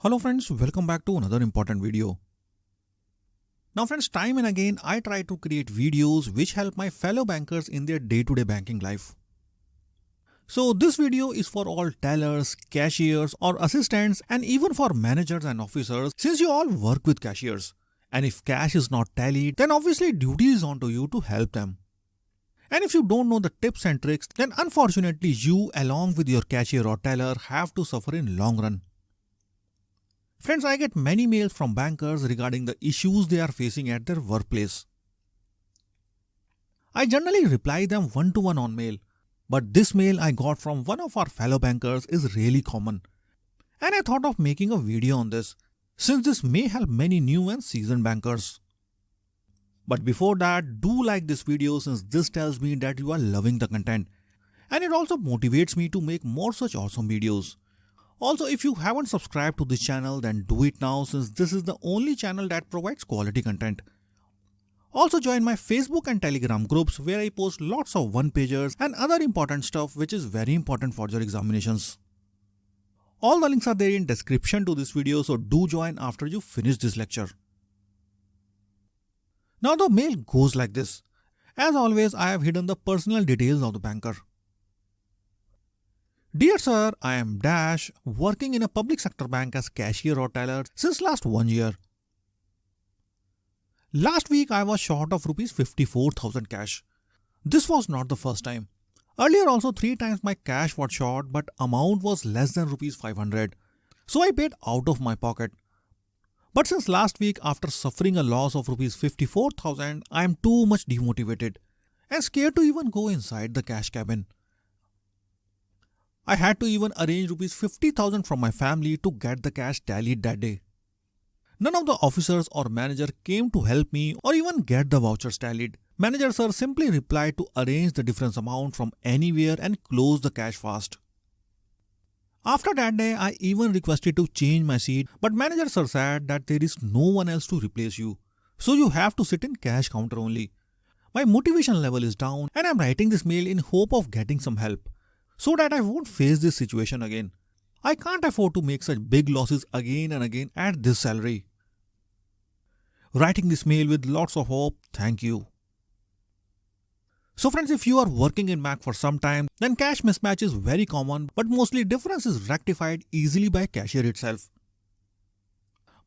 Hello friends, welcome back to another important video. Now friends, time and again I try to create videos which help my fellow bankers in their day-to-day banking life. So this video is for all tellers, cashiers or assistants and even for managers and officers since you all work with cashiers. And if cash is not tallied, then obviously duty is on to you to help them. And if you don't know the tips and tricks, then unfortunately you along with your cashier or teller have to suffer in long run. Friends, I get many mails from bankers regarding the issues they are facing at their workplace. I generally reply them one-to-one on mail, but this mail I got from one of our fellow bankers is really common. And I thought of making a video on this, since this may help many new and seasoned bankers. But before that, do like this video since this tells me that you are loving the content. And it also motivates me to make more such awesome videos. Also, if you haven't subscribed to this channel, then do it now since this is the only channel that provides quality content. Also join my Facebook and Telegram groups where I post lots of one-pagers and other important stuff which is very important for your examinations. All the links are there in description to this video, so do join after you finish this lecture. Now the mail goes like this. As always, I have hidden the personal details of the banker. Dear sir, I am Dash, working in a public sector bank as cashier or teller since last 1 year. Last week I was short of rupees 54,000 cash. This was not the first time. Earlier also 3 times my cash was short but amount was less than rupees 500. So I paid out of my pocket. But since last week after suffering a loss of rupees 54,000, I am too much demotivated and scared to even go inside the cash cabin. I had to even arrange rupees 50,000 from my family to get the cash tallied that day. None of the officers or manager came to help me or even get the vouchers tallied. Manager sir simply replied to arrange the difference amount from anywhere and close the cash fast. After that day, I even requested to change my seat, but manager sir said that there is no one else to replace you. So you have to sit in cash counter only. My motivation level is down and I am writing this mail in hope of getting some help, so that I won't face this situation again. I can't afford to make such big losses again and again at this salary. Writing this mail with lots of hope, thank you. So friends, if you are working in Mac for some time, then cash mismatch is very common, but mostly difference is rectified easily by cashier itself.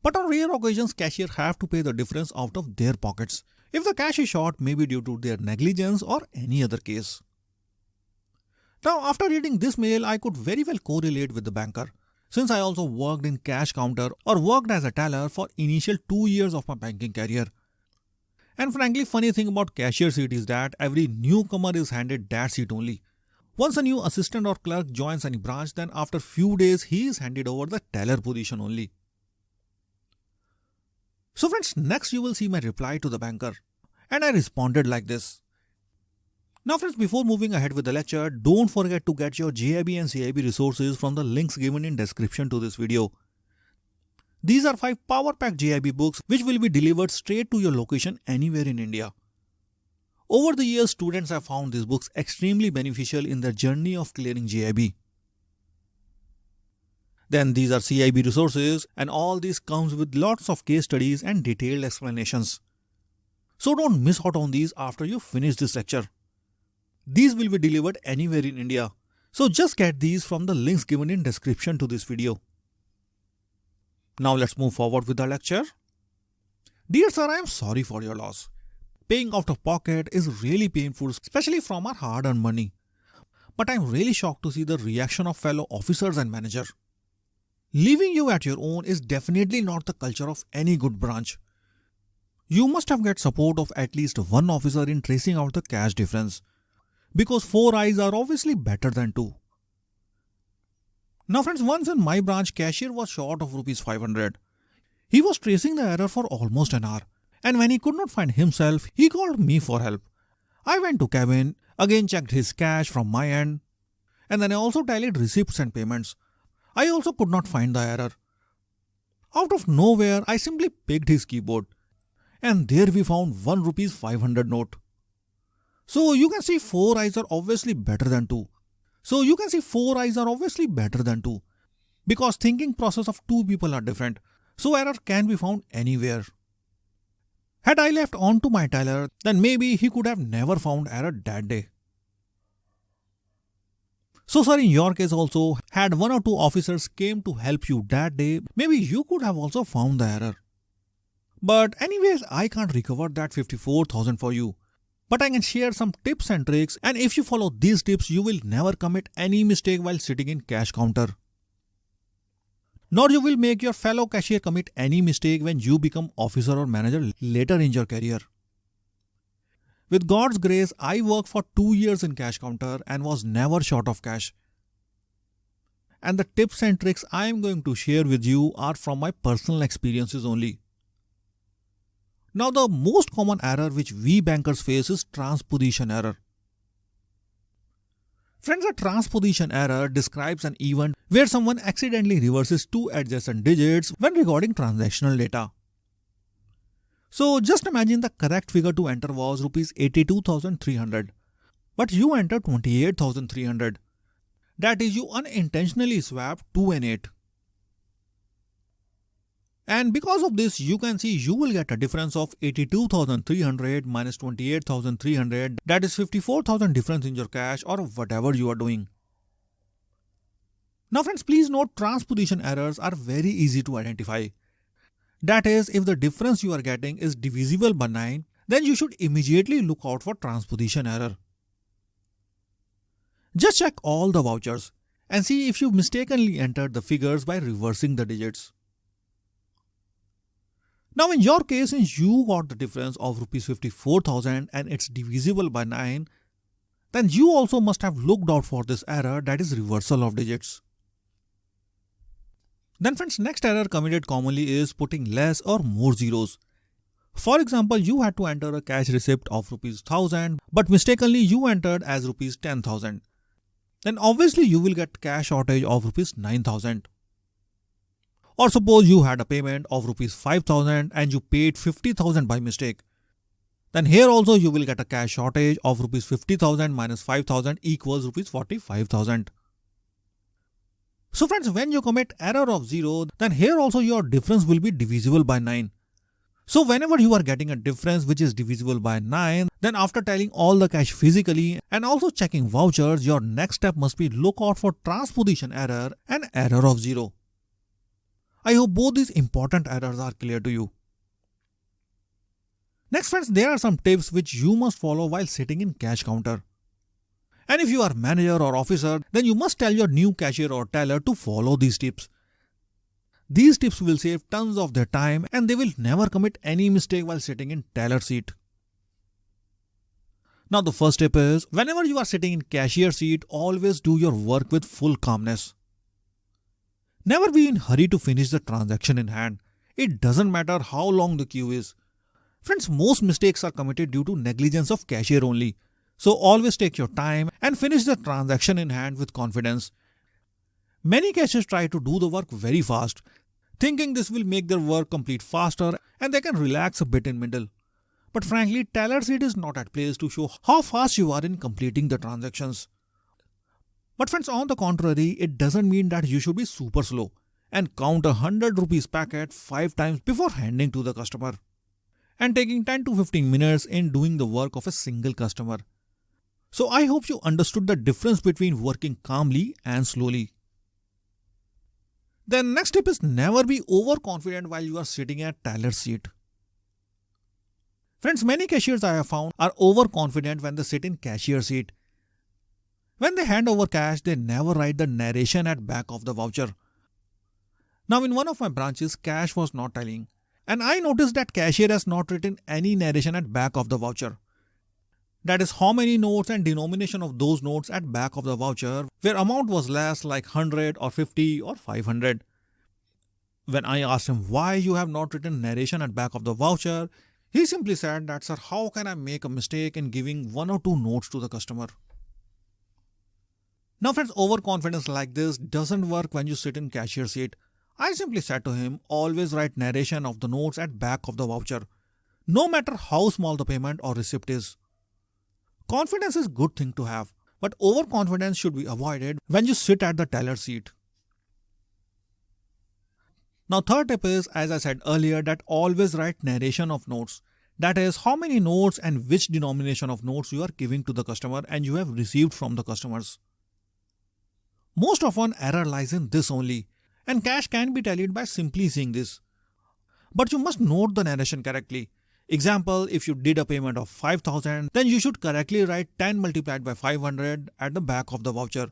But on rare occasions, cashier have to pay the difference out of their pockets if the cash is short, maybe due to their negligence or any other case. Now, after reading this mail, I could very well correlate with the banker, since I also worked in cash counter or worked as a teller for initial 2 years of my banking career. And frankly, funny thing about cashier seat is that every newcomer is handed that seat only. Once a new assistant or clerk joins any branch, then after few days he is handed over the teller position only. So friends, next you will see my reply to the banker. And I responded like this. Now friends, before moving ahead with the lecture, don't forget to get your JAIIB and CAIIB resources from the links given in description to this video. These are 5 power-packed JAIIB books which will be delivered straight to your location anywhere in India. Over the years, students have found these books extremely beneficial in their journey of clearing JAIIB. Then these are CAIIB resources and all this comes with lots of case studies and detailed explanations. So don't miss out on these after you finish this lecture. These will be delivered anywhere in India. So just get these from the links given in description to this video. Now let's move forward with the lecture. Dear sir, I am sorry for your loss. Paying out of pocket is really painful, especially from our hard-earned money. But I am really shocked to see the reaction of fellow officers and manager. Leaving you at your own is definitely not the culture of any good branch. You must have got support of at least one officer in tracing out the cash difference, because 4 eyes are obviously better than 2. Now friends, once in my branch, cashier was short of rupees 500. He was tracing the error for almost an hour, and when he could not find himself, he called me for help. I went to cabin, again checked his cash from my end, and then I also tallied receipts and payments. I also could not find the error. Out of nowhere, I simply picked his keyboard, and there we found 1 rupees 500 note. So you can see 4 eyes are obviously better than 2. because thinking process of two people are different, so error can be found anywhere. Had I left on to my teller, then maybe he could have never found error that day. So sir, in your case also, had one or two officers came to help you that day, maybe you could have also found the error. But anyways, I can't recover that 54,000 for you. But I can share some tips and tricks, and if you follow these tips, you will never commit any mistake while sitting in cash counter. Nor you will make your fellow cashier commit any mistake when you become officer or manager later in your career. With God's grace, I worked for 2 years in cash counter and was never short of cash. And the tips and tricks I am going to share with you are from my personal experiences only. Now the most common error which we bankers face is transposition error. Friends, a transposition error describes an event where someone accidentally reverses two adjacent digits when recording transactional data. So just imagine the correct figure to enter was Rs 82,300, but you entered 28,300. That is, you unintentionally swapped 2 and 8. And because of this, you can see you will get a difference of 82,300 minus 28,300, that is 54,000 difference in your cash or whatever you are doing. Now friends, please note transposition errors are very easy to identify. That is, if the difference you are getting is divisible by 9, then you should immediately look out for transposition error. Just check all the vouchers and see if you mistakenly entered the figures by reversing the digits. Now in your case, since you got the difference of Rs 54,000 and it's divisible by 9, then you also must have looked out for this error, that is reversal of digits. Then friends, next error committed commonly is putting less or more zeros. For example, you had to enter a cash receipt of Rs 1,000, but mistakenly you entered as Rs 10,000. Then obviously you will get cash shortage of Rs 9,000. Or suppose you had a payment of Rs 5,000 and you paid 50,000 by mistake. Then here also you will get a cash shortage of Rs 50,000 minus 5,000 equals Rs 45,000. So friends, when you commit error of 0, then here also your difference will be divisible by 9. So whenever you are getting a difference which is divisible by 9, then after tallying all the cash physically and also checking vouchers, your next step must be look out for transposition error and error of 0. I hope both these important errors are clear to you. Next friends, there are some tips which you must follow while sitting in cash counter. And if you are manager or officer, then you must tell your new cashier or teller to follow these tips. These tips will save tons of their time and they will never commit any mistake while sitting in teller seat. Now the first tip is, whenever you are sitting in cashier seat, always do your work with full calmness. Never be in hurry to finish the transaction in hand. It doesn't matter how long the queue is. Friends, most mistakes are committed due to negligence of cashier only. So always take your time and finish the transaction in hand with confidence. Many cashiers try to do the work very fast, thinking this will make their work complete faster and they can relax a bit in middle. But frankly, teller seat is not at place to show how fast you are in completing the transactions. But friends, on the contrary, it doesn't mean that you should be super slow and count a 100 rupees packet 5 times before handing to the customer and taking 10 to 15 minutes in doing the work of a single customer. So I hope you understood the difference between working calmly and slowly. The next tip is never be overconfident while you are sitting at teller seat. Friends, many cashiers I have found are overconfident when they sit in cashier seat. When they hand over cash, they never write the narration at back of the voucher. Now in one of my branches, cash was not tallying, and I noticed that cashier has not written any narration at back of the voucher. That is how many notes and denomination of those notes at back of the voucher where amount was less like 100 or 50 or 500. When I asked him why you have not written narration at back of the voucher, he simply said that, sir, how can I make a mistake in giving 1 or 2 notes to the customer? Now friends, overconfidence like this doesn't work when you sit in cashier seat. I simply said to him, always write narration of the notes at back of the voucher, no matter how small the payment or receipt is. Confidence is a good thing to have, but overconfidence should be avoided when you sit at the teller seat. Now third tip is, as I said earlier, that always write narration of notes. That is, how many notes and which denomination of notes you are giving to the customer and you have received from the customers. Most often error lies in this only, and cash can be tallied by simply seeing this. But you must note the narration correctly. Example, if you did a payment of 5,000, then you should correctly write 10 multiplied by 500 at the back of the voucher.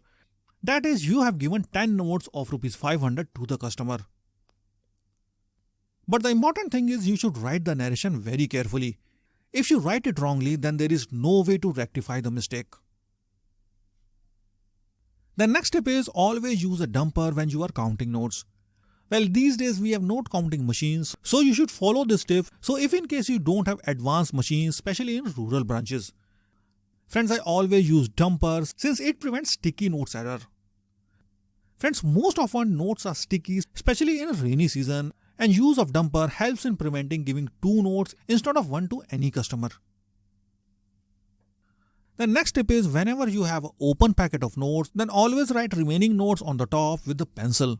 That is, you have given 10 notes of rupees 500 to the customer. But the important thing is you should write the narration very carefully. If you write it wrongly, then there is no way to rectify the mistake. The next tip is always use a dumper when you are counting notes. Well, these days we have note counting machines, so you should follow this tip. So if in case you don't have advanced machines, especially in rural branches. Friends, I always use dumpers since it prevents sticky notes error. Friends, most often notes are sticky, especially in a rainy season, and use of dumper helps in preventing giving 2 notes instead of 1 to any customer. The next tip is, whenever you have an open packet of notes, then always write remaining notes on the top with the pencil.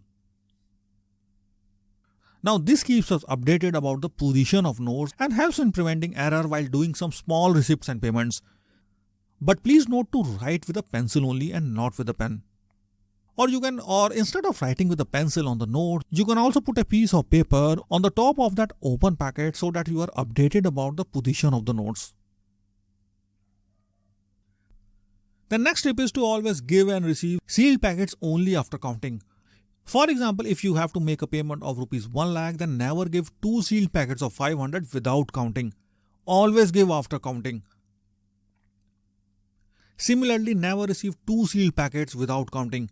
Now this keeps us updated about the position of notes and helps in preventing error while doing some small receipts and payments. But please note to write with a pencil only and not with a pen. Or instead of writing with a pencil on the note, you can also put a piece of paper on the top of that open packet so that you are updated about the position of the notes. The next tip is to always give and receive sealed packets only after counting. For example, if you have to make a payment of rupees 1 lakh, then never give 2 sealed packets of 500 without counting. Always give after counting. Similarly, never receive 2 sealed packets without counting.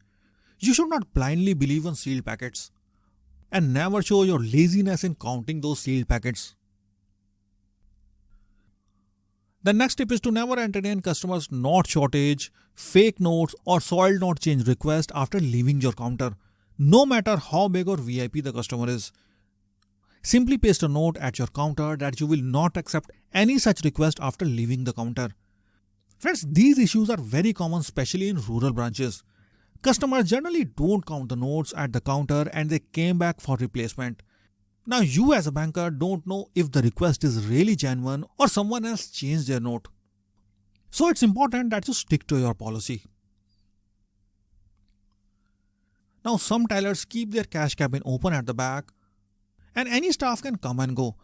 You should not blindly believe on sealed packets. And never show your laziness in counting those sealed packets. The next tip is to never entertain customers' note shortage, fake notes or soiled note change request after leaving your counter, no matter how big or VIP the customer is. Simply paste a note at your counter that you will not accept any such request after leaving the counter. Friends, these issues are very common, especially in rural branches. Customers generally don't count the notes at the counter and they came back for replacement. Now you as a banker don't know if the request is really genuine or someone else changed their note. So it's important that you stick to your policy. Now some tellers keep their cash cabin open at the back and any staff can come and go.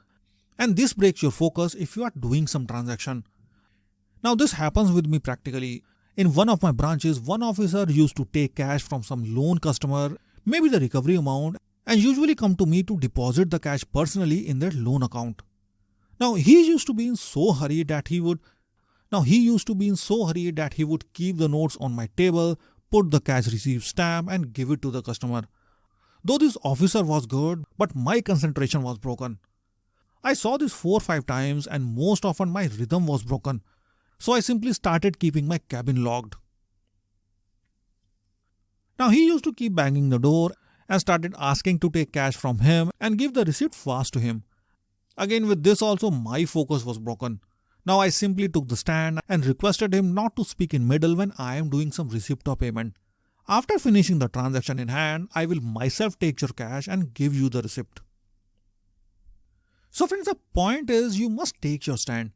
And this breaks your focus if you are doing some transaction. Now this happens with me practically. In one of my branches, one officer used to take cash from some loan customer, maybe the recovery amount, and usually come to me to deposit the cash personally in their loan account. Now he used to be in so hurry that he would keep the notes on my table, put the cash receipt stamp and give it to the customer. Though this officer was good, but my concentration was broken. I saw this 4 or 5 times and most often my rhythm was broken. So I simply started keeping my cabin locked. Now he used to keep banging the door and started asking to take cash from him and give the receipt fast to him. Again, with this also my focus was broken. Now I simply took the stand and requested him not to speak in middle when I am doing some receipt or payment. After finishing the transaction in hand, I will myself take your cash and give you the receipt. So friends, the point is you must take your stand.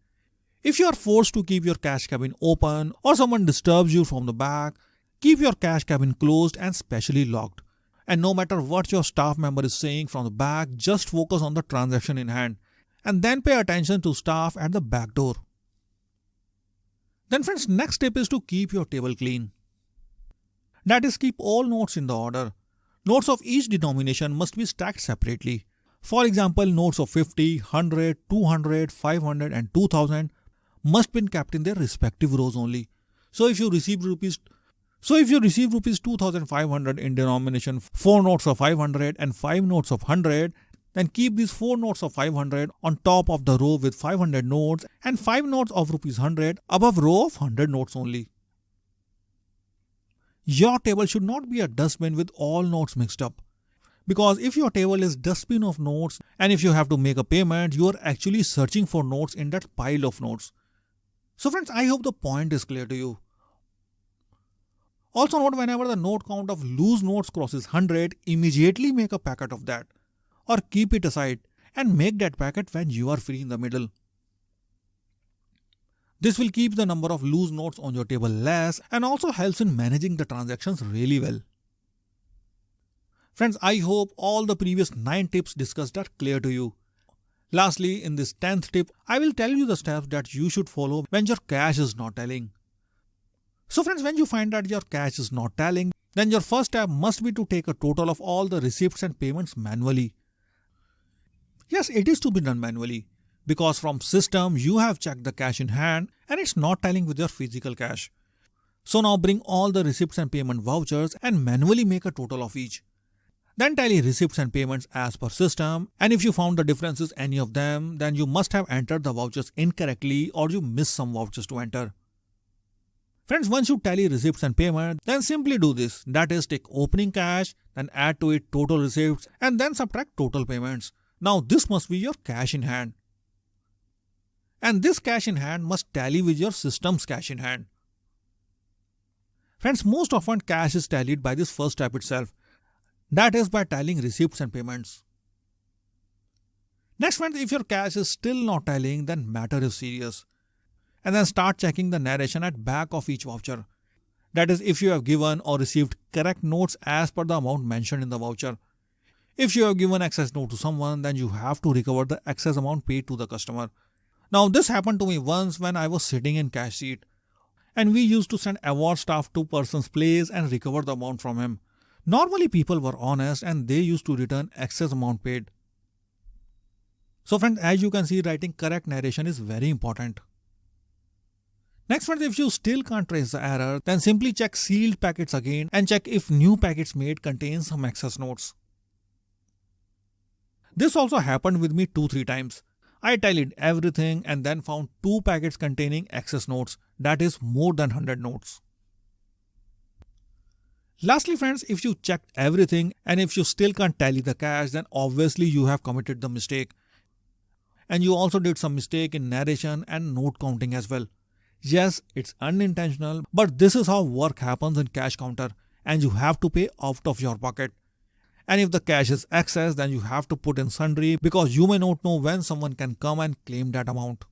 If you are forced to keep your cash cabin open or someone disturbs you from the back, keep your cash cabin closed and specially locked. And no matter what your staff member is saying from the back, just focus on the transaction in hand and then pay attention to staff at the back door. Then friends, next tip is to keep your table clean. That is, keep all notes in the order. Notes of each denomination must be stacked separately. For example, notes of 50, 100, 200, 500 and 2000 must be kept in their respective rows only. So if you receive rupees 2500 in denomination 4 notes of 500 and 5 notes of 100, then keep these 4 notes of 500 on top of the row with 500 notes and 5 notes of rupees 100 above row of 100 notes only. Your table should not be a dustbin with all notes mixed up. Because if your table is dustbin of notes and if you have to make a payment, you are actually searching for notes in that pile of notes. So friends, I hope the point is clear to you. Also note, whenever the note count of loose notes crosses 100, immediately make a packet of that. or keep it aside and make that packet when you are free in the middle. This will keep the number of loose notes on your table less and also helps in managing the transactions really well. Friends, I hope all the previous 9 tips discussed are clear to you. Lastly, in this 10th tip, I will tell you the steps that you should follow when your cash is not tallying. So friends, when you find that your cash is not tallying, then your first step must be to take a total of all the receipts and payments manually. Yes, it is to be done manually, because from system you have checked the cash in hand and it's not tallying with your physical cash. So now bring all the receipts and payment vouchers and manually make a total of each. Then tally receipts and payments as per system, and if you found the differences any of them, then you must have entered the vouchers incorrectly or you missed some vouchers to enter. Friends, once you tally receipts and payment, then simply do this. That is, take opening cash, then add to it total receipts and then subtract total payments. Now this must be your cash in hand. And this cash in hand must tally with your system's cash in hand. Friends, most often cash is tallied by this first step itself. That is by tallying receipts and payments. Next friends, if your cash is still not tallying, then matter is serious. And then start checking the narration at back of each voucher. That is, if you have given or received correct notes as per the amount mentioned in the voucher. If you have given excess note to someone, then you have to recover the excess amount paid to the customer. Now this happened to me once when I was sitting in cash seat, and we used to send award staff to person's place and recover the amount from him. Normally people were honest and they used to return excess amount paid. So friends, as you can see, writing correct narration is very important. Next friends, if you still can't trace the error, then simply check sealed packets again and check if new packets made contain some excess notes. This also happened with me 2-3 times. I tallied everything and then found 2 packets containing excess notes, that is more than 100 notes. Lastly friends, if you checked everything and if you still can't tally the cash, then obviously you have committed the mistake. And you also did some mistake in narration and note counting as well. Yes, it's unintentional, but this is how work happens in cash counter and you have to pay out of your pocket. And if the cash is excess, then you have to put in sundry because you may not know when someone can come and claim that amount.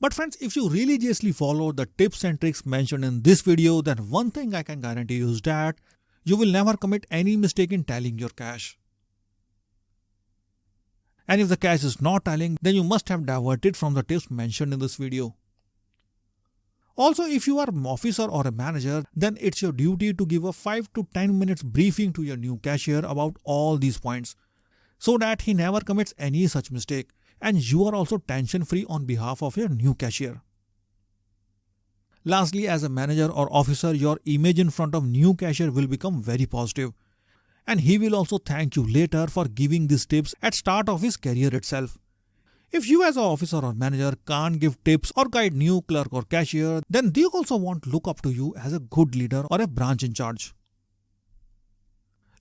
But friends, if you religiously follow the tips and tricks mentioned in this video, then one thing I can guarantee you is that you will never commit any mistake in tallying your cash. And if the cash is not tallying, then you must have diverted from the tips mentioned in this video. Also, if you are an officer or a manager, then it's your duty to give a 5 to 10 minutes briefing to your new cashier about all these points, so that he never commits any such mistake and you are also tension free on behalf of your new cashier. Lastly, as a manager or officer, your image in front of new cashier will become very positive, and he will also thank you later for giving these tips at start of his career itself. If you as an officer or manager can't give tips or guide new clerk or cashier, then they also won't look up to you as a good leader or a branch in charge.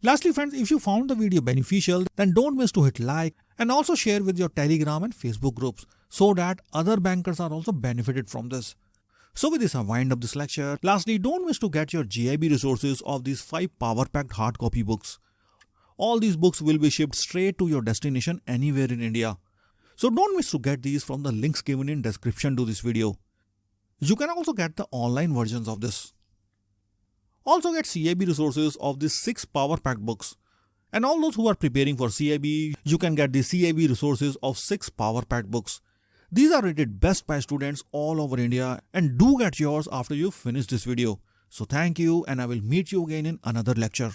Lastly friends, if you found the video beneficial, then don't miss to hit like and also share with your Telegram and Facebook groups so that other bankers are also benefited from this. So with this I wind up this lecture. Lastly, don't miss to get your JAIIB resources of these 5 power-packed hard copy books. All these books will be shipped straight to your destination anywhere in India. So don't miss to get these from the links given in description to this video. You can also get the online versions of this. Also get CAIIB resources of these 6 power packed books. And all those who are preparing for CAIIB, you can get the CAIIB resources of 6 power packed books. These are rated best by students all over India, and do get yours after you finish this video. So thank you, and I will meet you again in another lecture.